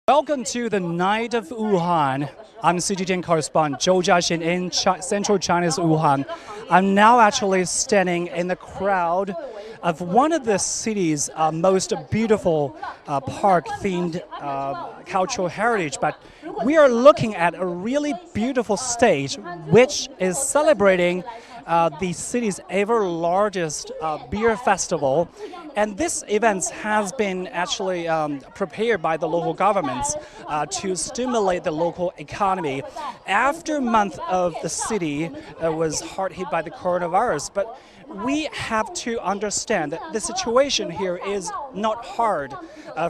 Welcome to the Night of Wuhan. I'm CGTN correspondent Zhou Jiaxin in central China's Wuhan. I'm now actually standing in the crowd of one of the city's most beautiful park-themed cultural heritage. But we are looking at a really beautiful stage which is celebrating the city's ever largest beer festival. And this event has been actually prepared by the local governments to stimulate the local economy. After a month of the city was hard hit by the coronavirus, but we have to understand that the situation here is not hard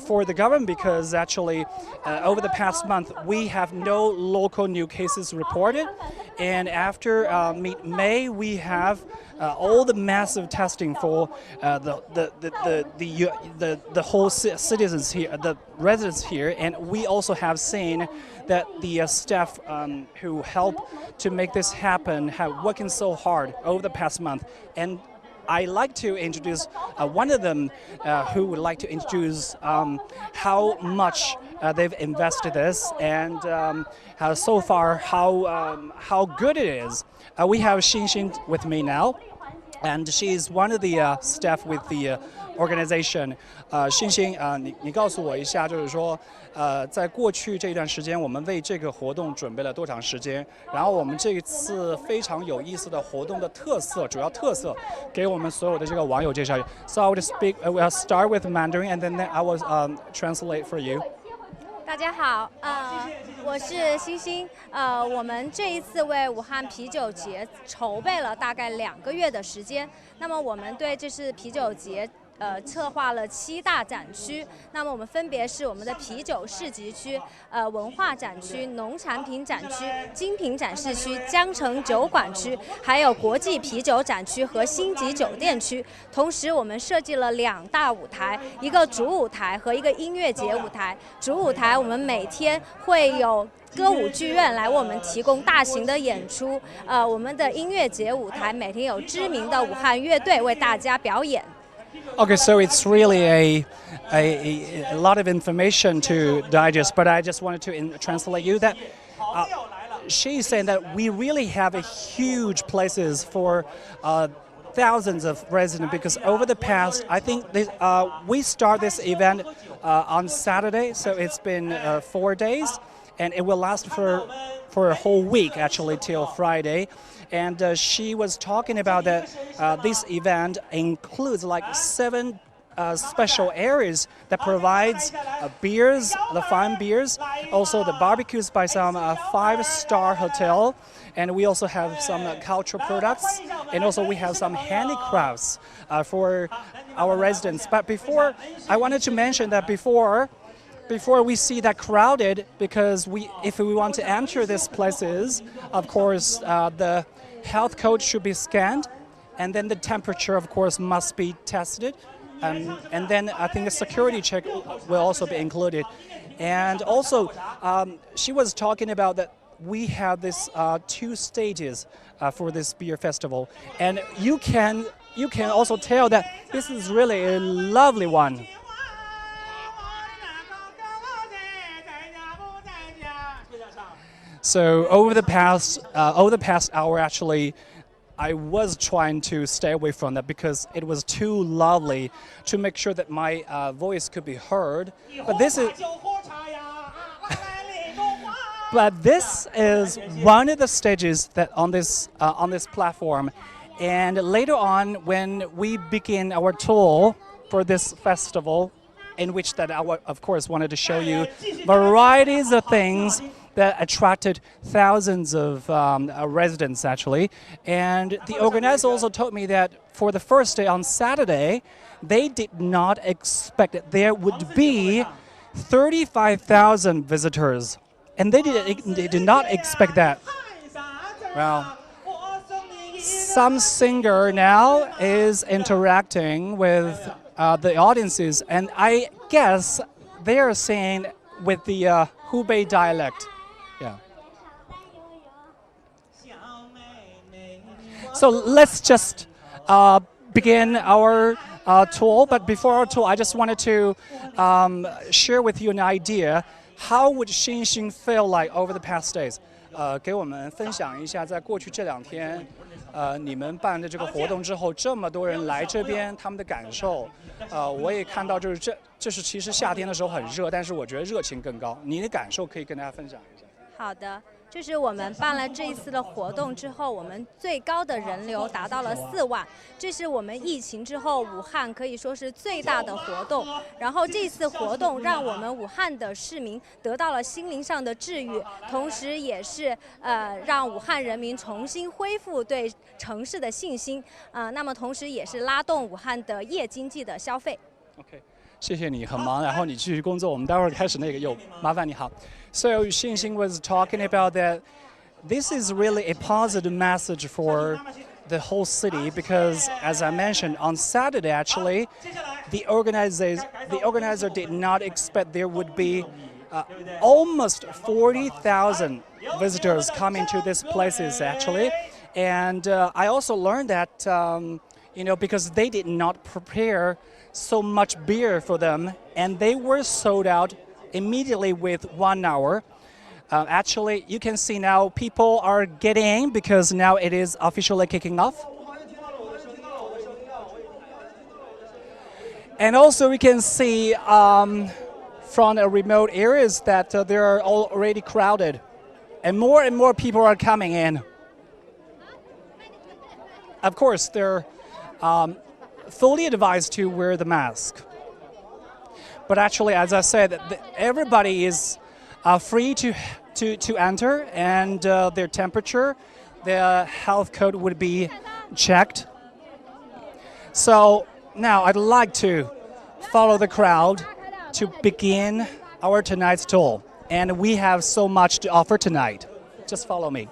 for the government because actually over the past month we have no local new cases reported, and after mid-May we have all the massive testing for the whole citizens here, the residents here, and we also have seen that the staff who help to make this happen have working so hard over the past month. And I like to introduce one of them who would like to introduce how much they've invested this and how so far how good it is. We have Xinxin with me now, and she is one of the staff with the organization. 欣欣你告诉我一下，就是说在过去这段时间，我们为这个活动准备了多长时间？然后我们这一次非常有意思的活动的特色，主要特色，给我们所有的这个网友介绍。So I will start with Mandarin, and then I will translate for you. 大家好，我是欣欣。我们这一次为武汉啤酒节筹备了大概2个月的时间。那么我们对这次啤酒节策划了7大展区，那么我们分别是我们的啤酒市集区、文化展区、农产品展区、精品展示区、江城酒馆区，还有国际啤酒展区和星级酒店区。同时，我们设计了2大舞台，一个主舞台和一个音乐节舞台。主舞台我们每天会有歌舞剧院来为我们提供大型的演出。我们的音乐节舞台每天有知名的武汉乐队为大家表演。Okay, so it's really a lot of information to digest, but I just wanted to translate you that she's saying that we really have a huge places for thousands of residents, because over the past, I think we start this event on Saturday, so it's been 4 days, and it will last for a whole week actually till Friday. And she was talking about that this event includes like 7 special areas that provides beers, the fine beers, also the barbecues by some 5-star hotel, and we also have some cultural products, and also we have some handicrafts for our residents. But before, I wanted to mention that before we see that crowded, because if we want to enter these places, of course the health code should be scanned, and then the temperature of course must be tested, and then I think a security check will also be included. And also she was talking about that we have this 2 stages for this beer festival, and you can also tell that this is really a lovely one. So over the past hour, actually, I was trying to stay away from that because it was too lovely to make sure that my voice could be heard. But this is one of the stages that on this platform. And later on, when we begin our tour for this festival, in which that I of course wanted to show you varieties of things that attracted thousands of residents actually. And the organizer also told me that for the first day on Saturday, they did not expect that there would be 35,000 visitors, and they did not expect that. Well, some singer now is interacting with the audiences, and I guess they are saying with the Hubei dialect. Yeah. So let's just begin our tour. But before our tour, I just wanted to share with you an idea how would Xinxin feel like over the past days？给我们分享一下，在过去这2天，你们办的这个活动之后，这么多人来这边，他们的感受。我也看到，就是其实夏天的时候很热，但是我觉得热情更高。你的感受可以跟大家分享一下。好的。就是我们办了这一次的活动之后，我们最高的人流达到了4万，这是我们疫情之后武汉可以说是最大的活动。然后这次活动让我们武汉的市民得到了心灵上的治愈，同时也是让武汉人民重新恢复对城市的信心。那么同时也是拉动武汉的夜经济的消费。OK。谢谢你，很忙，然后你继续工作，我们待会儿开始那个又麻烦你好。So Xinxin was talking about that this is really a positive message for the whole city because, as I mentioned, on Saturday actually, the organizer did not expect there would be almost 40,000 visitors coming to these places actually, and I also learned that because they did not prepare so much beer for them, and they were sold out immediately with 1 hour. Actually, you can see now people are getting in because now it is officially kicking off. And also we can see from the remote areas that they are already crowded, and more people are coming in. Of course, they're fully advised to wear the mask. But actually, as I said, everybody is free to enter, and their temperature, their health code would be checked. So now I'd like to follow the crowd to begin our tonight's tour. And we have so much to offer tonight. Just follow me.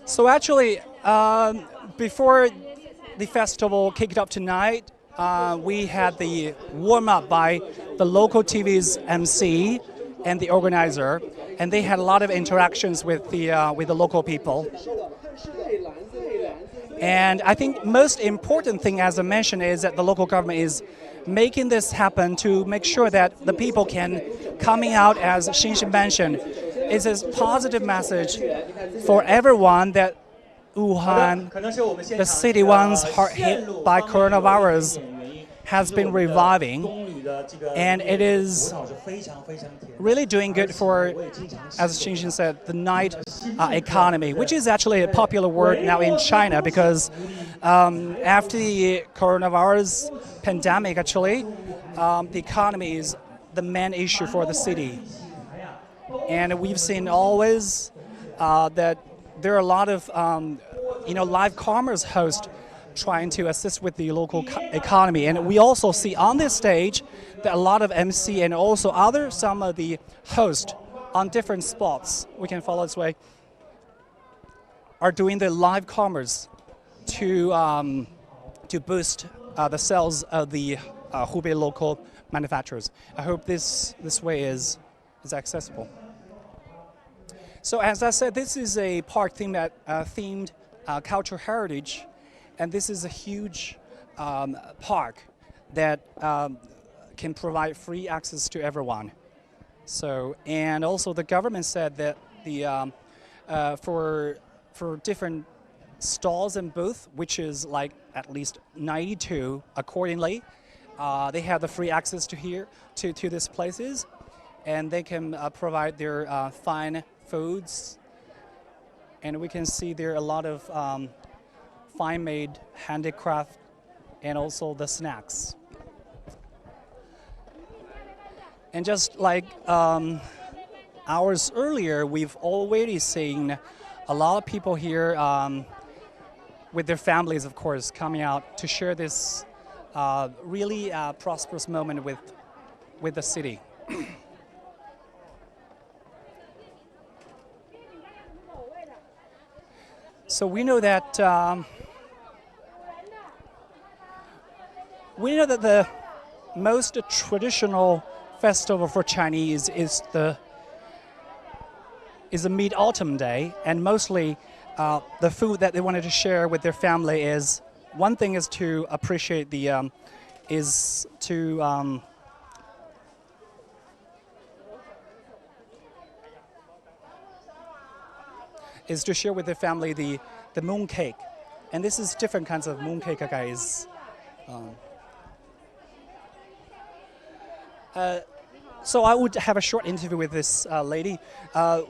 So actually, before the festival kicked off tonight, we had the warm-up by the local TV's MC and the organizer, and they had a lot of interactions with the local people. And I think most important thing, as I mentioned, is that the local government is making this happen to make sure that the people can coming out, as Xinxin mentioned, is a positive message for everyone that Wuhan, the city once hard hit by coronavirus, has been reviving, and it is really doing good for, as Xinxin said, the night economy, which is actually a popular word now in China because after the coronavirus pandemic, actually, the economy is the main issue for the city. And we've seen always that there are a lot of live commerce hosts trying to assist with the local economy, and we also see on this stage that a lot of MC and also some of the hosts on different spots, we can follow this way, are doing the live commerce to boost the sales of the Hubei local manufacturers. I hope this way is accessible. So as I said, this is a park themed cultural heritage, and this is a huge park that can provide free access to everyone. So, and also the government said that the for different stalls and booths, which is like at least 92 accordingly, they have the free access to these places, and they can provide their fine foods, and we can see there are a lot of fine-made handicraft and also the snacks. And just like hours earlier, we've already seen a lot of people here with their families, of course, coming out to share this really prosperous moment with the city. So we know that the most traditional festival for Chinese is the Mid-Autumn Day, and mostly the food that they wanted to share with their family is one thing is to appreciate is to share with the family the moon cake, and this is different kinds of moon cake, guys. So I would have a short interview with this lady.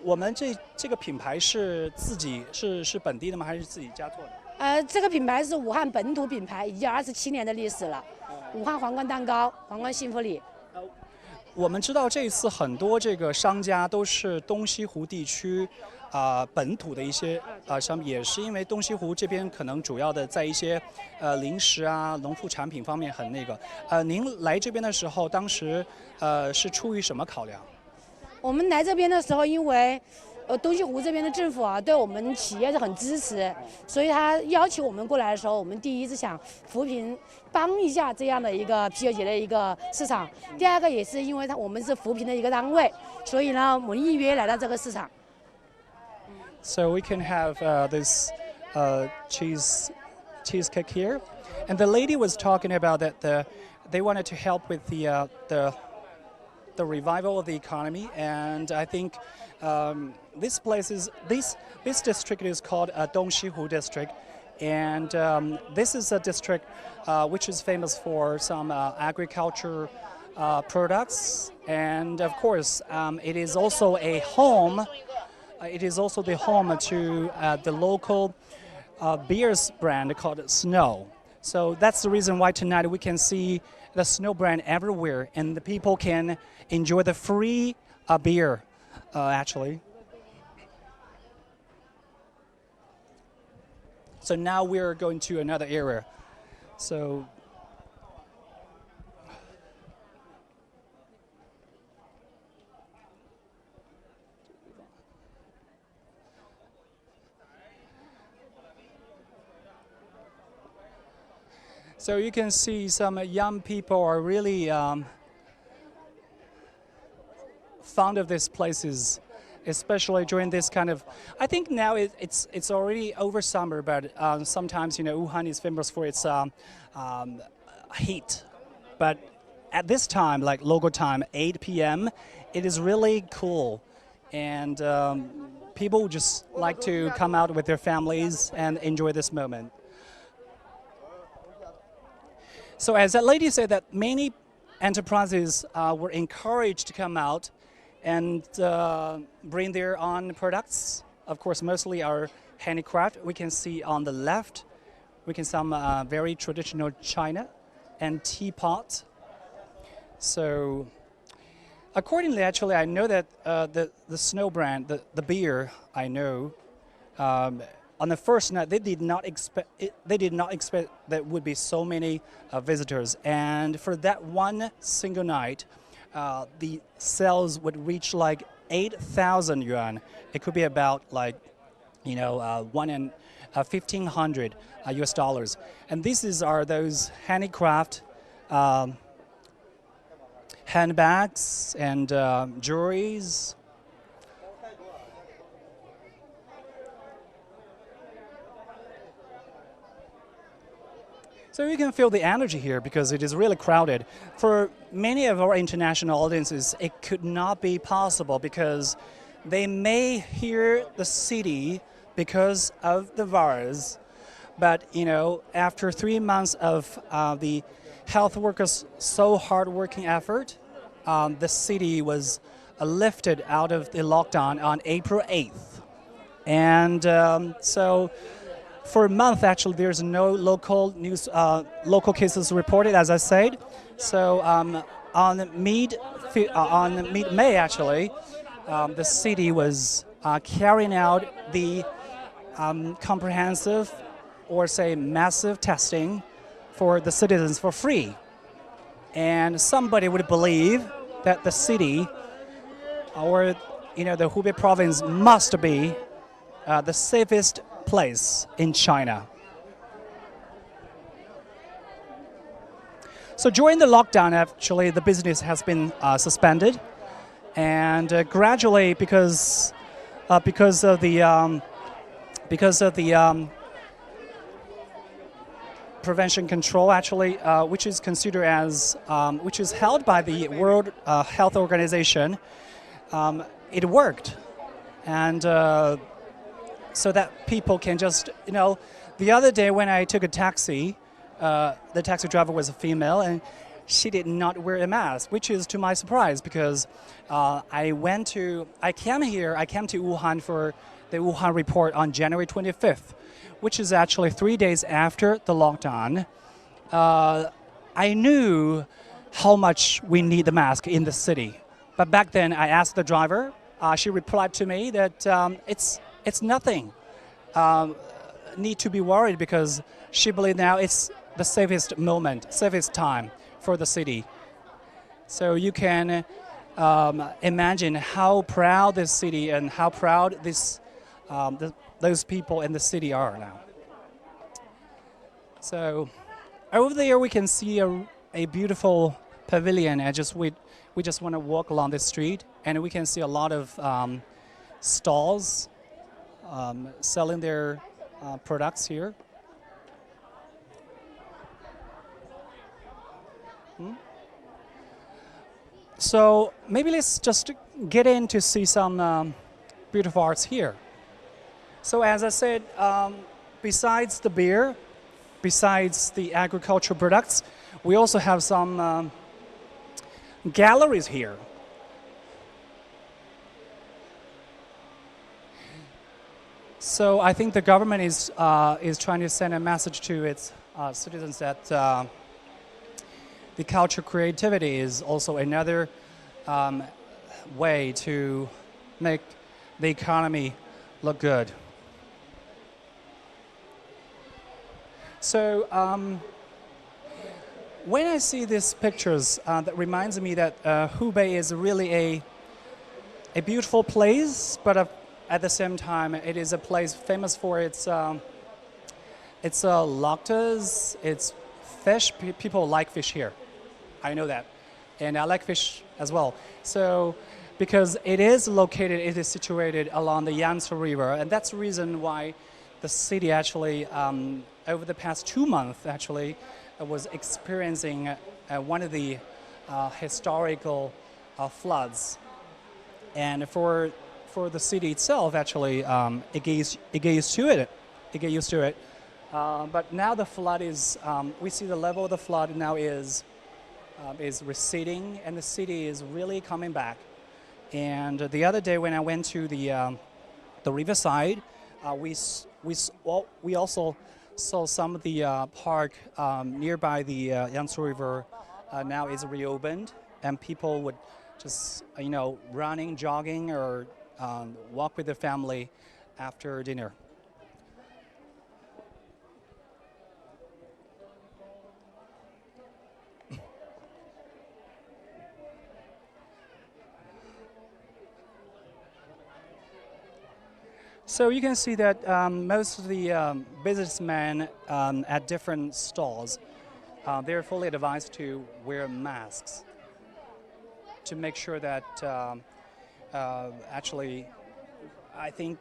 我们这个品牌是自己是本地的吗？还是自己家做的？这个品牌是武汉本土品牌，已经27年的历史了。武汉皇冠蛋糕、皇冠幸福礼。我们知道这一次很多这个商家都是东西湖地区本土的一些商品，也是因为东西湖这边可能主要的在一些零食啊、农副产品方面很那个。您来这边的时候，当时是出于什么考量？我们来这边的时候，因为东西湖这边的政府对我们企业是很支持，所以他邀请我们过来的时候，我们第一是想扶贫帮一下这样的一个啤酒节的一个市场，第二个也是因为我们是扶贫的一个单位，所以呢，我们应约来到这个市场。So we can have this cheesecake here, and the lady was talking about that they wanted to help with the revival of the economy, and I think this district is called Dongxihu district, and this is a district which is famous for some agriculture products, and of course it is also a home. It is also the home to the local beers brand called Snow. So that's the reason why tonight we can see the Snow brand everywhere, and the people can enjoy the free beer, actually. So now we're going to another area. So you can see some young people are really fond of these places, especially during this kind of. I think now it's already over summer, but sometimes Wuhan is famous for its heat. But at this time, like local time, 8 p.m., it is really cool, and people just like to come out with their families and enjoy this moment. So as that lady said, that many enterprises were encouraged to come out and bring their own products. Of course, mostly our handicraft. We can see on the left, we can see some very traditional china and teapot. So accordingly, actually, I know that the Snow brand, the beer, I know, on the first night, they did not expect that would be so many visitors, and for that one single night, the sales would reach like 8,000 yuan. It could be about like, $1,500 US dollars. And are those handicraft handbags and jewelries. So you can feel the energy here because it is really crowded. For many of our international audiences, it could not be possible because they may hear the city because of the virus. But, after 3 months of the health workers' so hard-working effort, the city was lifted out of the lockdown on April 8th. And so for a month, actually, there's no local cases reported, as I said. So on mid-May, actually, the city was carrying out the comprehensive or say massive testing for the citizens for free. And somebody would believe that the city or the Hubei province must be the safest place in China. So during the lockdown, actually, the business has been suspended, and gradually, because of the prevention control actually, which is considered as, which is held by the World Health Organization. It worked, and so that people can just, the other day when I took a taxi, the taxi driver was a female, and she did not wear a mask, which is to my surprise because I came to Wuhan for the Wuhan report on January 25th, which is actually 3 days after the lockdown. I knew how much we need the mask in the city, but back then I asked the driver. She replied to me that it's nothing. Need to be worried because she believes now it's the safest moment, safest time for the city. So you can imagine how proud this city and how proud those people in the city are now. So over there we can see a beautiful pavilion. We just want to walk along this street, and we can see a lot of stalls selling their products here. So maybe let's just get in to see some beautiful arts here. So as I said, besides the beer, besides the agricultural products, we also have some galleries here. So I think the government is trying to send a message to its citizens that the cultural creativity is also another way to make the economy look good. So when I see these pictures, that reminds me that Hubei is really a beautiful place, but at the same time, it is a place famous for its lobsters, its fish. People like fish here. I know that, and I like fish as well. So, because it is situated along the Yangtze River, and that's the reason why the city actually, over the past 2 months, actually, was experiencing one of the historical floods, and for the city itself, actually, it get used to it. But now the flood is, we see the level of the flood now is receding, and the city is really coming back. And the other day when I went to the riverside, we also saw some of the park nearby the Yangtze River now is reopened, and people would just running, jogging, or walk with their family after dinner. So you can see that most of the businessmen at different stalls, they're fully advised to wear masks to make sure that actually, I think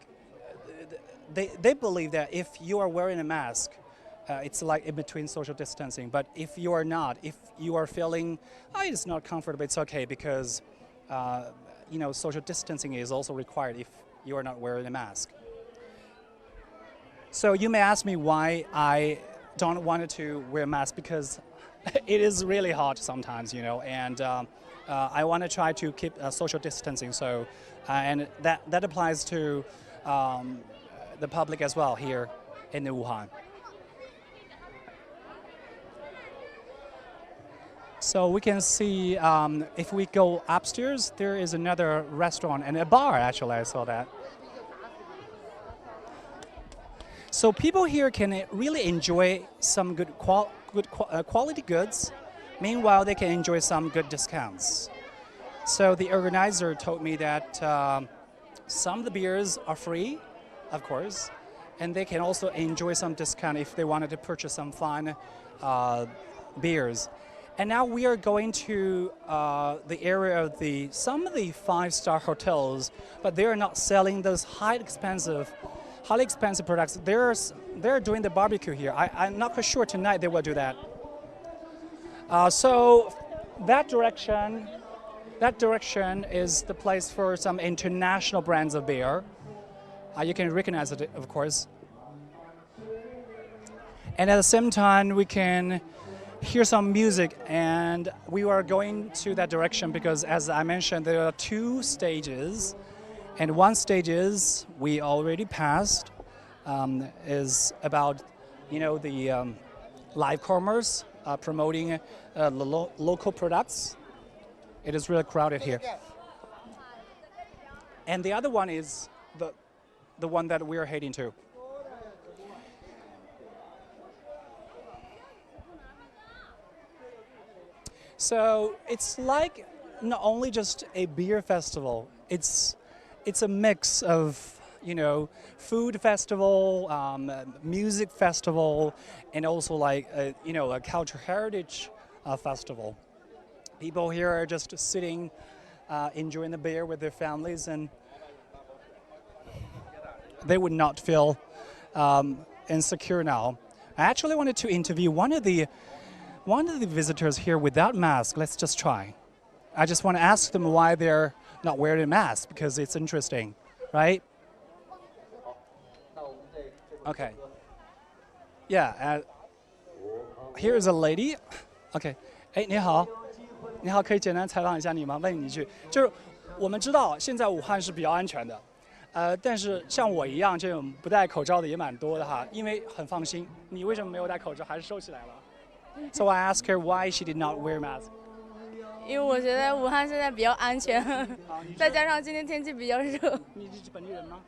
they believe that if you are wearing a mask, it's like in between social distancing. But if you are not, if you are feeling, it's not comfortable, it's okay, because social distancing is also required if you are not wearing a mask. So you may ask me why I don't want to wear a mask, because it is really hot sometimes, and I want to try to keep social distancing. So, and that applies to the public as well here in Wuhan. So we can see, if we go upstairs, there is another restaurant and a bar, actually, I saw that. So people here can really enjoy some good quality goods. Meanwhile, they can enjoy some good discounts. So the organizer told me that some of the beers are free, of course, and they can also enjoy some discount if they wanted to purchase some fine beers. And now we are going to the area of some of the 5-star hotels, but they are not selling those highly expensive products. They're doing the barbecue here. I'm not quite sure tonight they will do that. So that direction is the place for some international brands of beer. You can recognize it, of course. And at the same time, we can hear some music, and we are going to that direction because, as I mentioned, there are 2 stages, and one stage is we already passed, is about, the live commerce promoting local products. It is really crowded here. And the other one is the one that we are heading to. So it's like not only just a beer festival, it's a mix of, food festival, music festival, and also like, a cultural heritage festival. People here are just sitting, enjoying the beer with their families, and they would not feel insecure now. I actually wanted to interview one of the visitors here without mask. Let's just try. I just want to ask them why they're not wearing a mask, because it's interesting, right? Okay. Yeah. Here is a lady. Okay. 哎，你好，你好，可以简单采访一下你吗？问你一句，就是我们知道现在武汉是比较安全的，但是像我一样这种不戴口罩的也蛮多的哈，因为很放心。你为什么没有戴口罩，还是收起来了？ So I asked her why she did not wear a mask. 因为我觉得武汉现在比较安全，再加上今天天气比较热。你是本地人吗？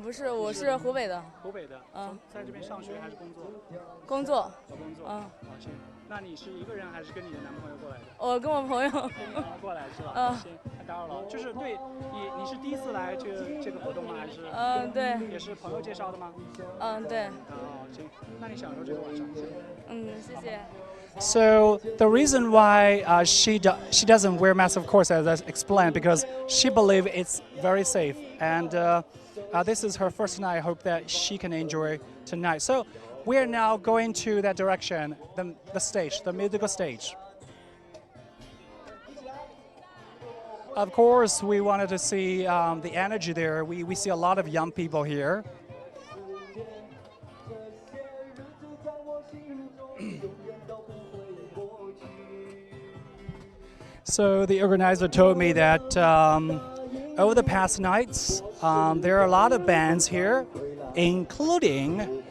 不是，我是湖北的。湖北的。在这边上学还是工作？工作。工作。好，行。那你是一个人还是跟你的男朋友过来的？我跟我朋友。过来是吧？行，打扰了。就是对你是第一次来这个活动吗？还是？对。也是朋友介绍的吗？对。行，那你享受这个晚上。谢谢。 So the reason why she doesn't wear mask, of course, as I explained, because she believes it's very safe, and this is her first night. I hope that she can enjoy tonight. So we are now going to that direction, the stage, the musical stage. Of course, we wanted to see the energy there. We see a lot of young people here. So the organizer told me that over the past nights, there are a lot of bands here, including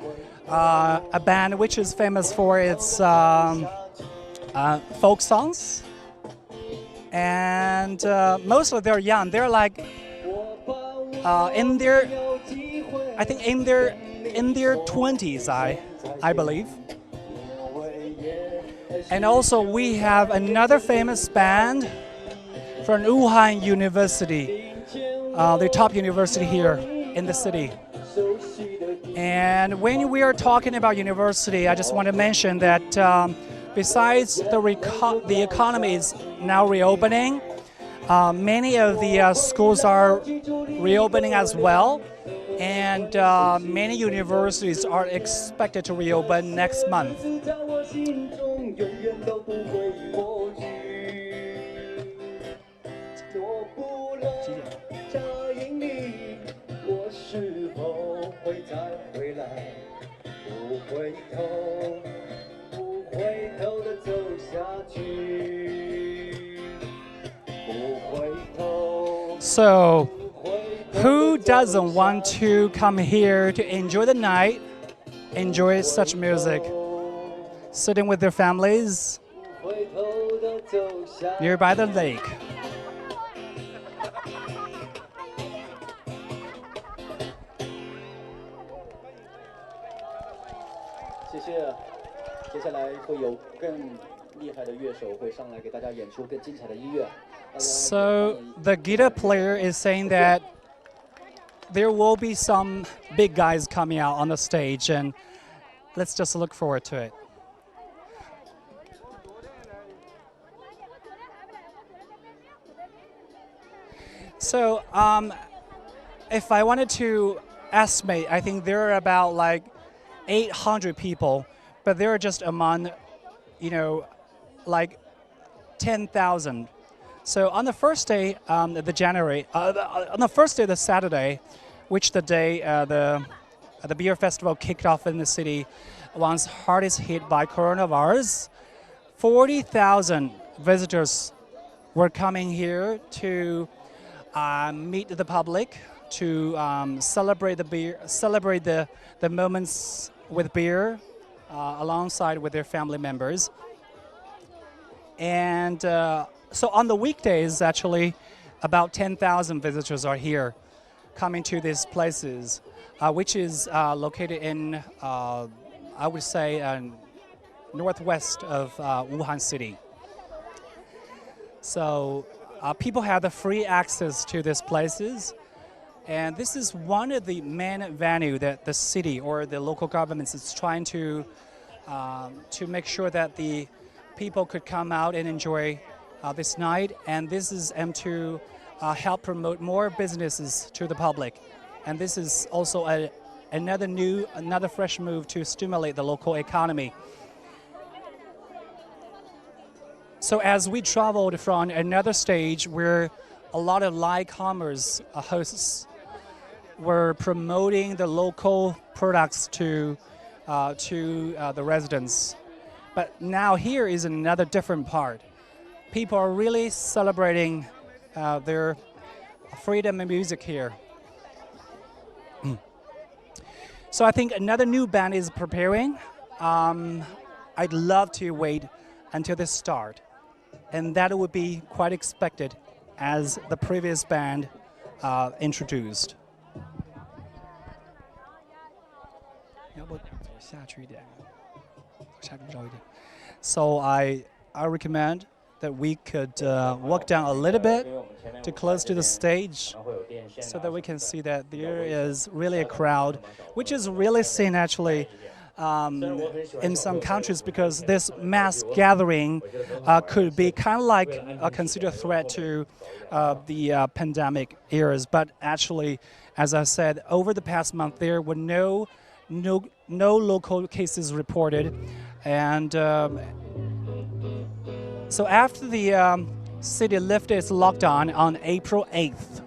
a band which is famous for its folk songs. And mostly they're young. They're like in their 20s, I believe. And also we have another famous band from Wuhan University, the top university here in the city. And when we are talking about university, I just want to mention that besides the economy is now reopening, many of the schools are reopening as well. And many universities are expected to reopen next month. So, who doesn't want to come here to enjoy the night, enjoy such music, sitting with their families nearby the lake? So the guitar player is saying that there will be some big guys coming out on the stage, and let's just look forward to it. So if I wanted to estimate, I think there are about like 800 people, but they're just among, like 10,000. So on the first day, on the first day, the Saturday, which the day the beer festival kicked off in the city, once hardest hit by coronavirus, 40,000 visitors were coming here to meet the public, to celebrate the moments with beer, alongside with their family members. And so on the weekdays, actually, about 10,000 visitors are here, coming to these places, which is located in, I would say, northwest of Wuhan city. So people have the free access to these places, and this is one of the main venue that the city or the local governments is trying to make sure that the people could come out and enjoy this night, and this is aimed to help promote more businesses to the public. And this is also another fresh move to stimulate the local economy. So as we traveled from another stage where a lot of live commerce hosts were promoting the local products to the residents. But now here is another different part. People are really celebrating their freedom and music here. So I think another new band is preparing. I'd love to wait until they start. And that would be quite expected as the previous band introduced. So I recommend that we could walk down a little bit to close to the stage so that we can see that there is really a crowd, which is really seen actually in some countries, because this mass gathering could be kind of like a considered threat to the pandemic eras. But actually, as I said, over the past month, there were no local cases reported. And so after the city lifted its lockdown on April 8th,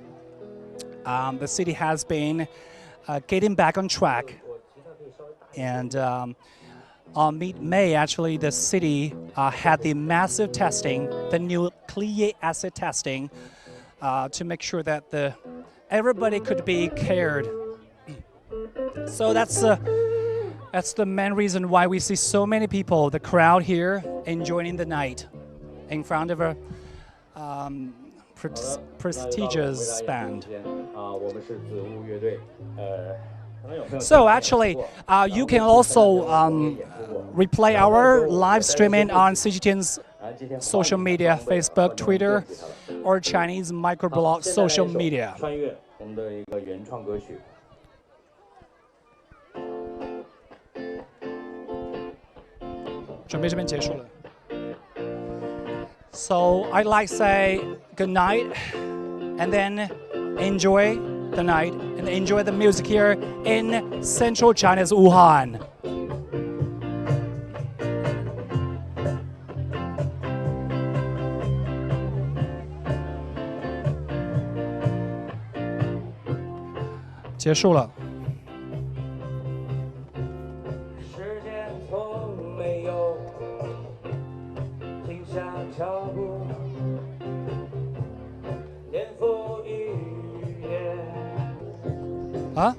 the city has been getting back on track. And on mid-May, actually, the city had the massive testing, the nucleic acid testing, to make sure that everybody could be cared. So that's the main reason why we see so many people, the crowd here, enjoying the night in front of a prestigious band. So actually, you can also replay our live streaming on CGTN's social media, Facebook, Twitter, or Chinese microblog social media. 准备这边结束了。So I'd like to say good night, and then enjoy the night and enjoy the music here in central China's Wuhan.结束了。啊？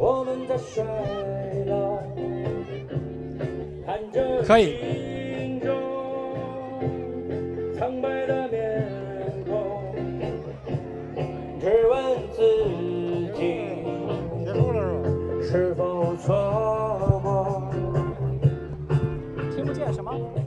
可以。听不见什么？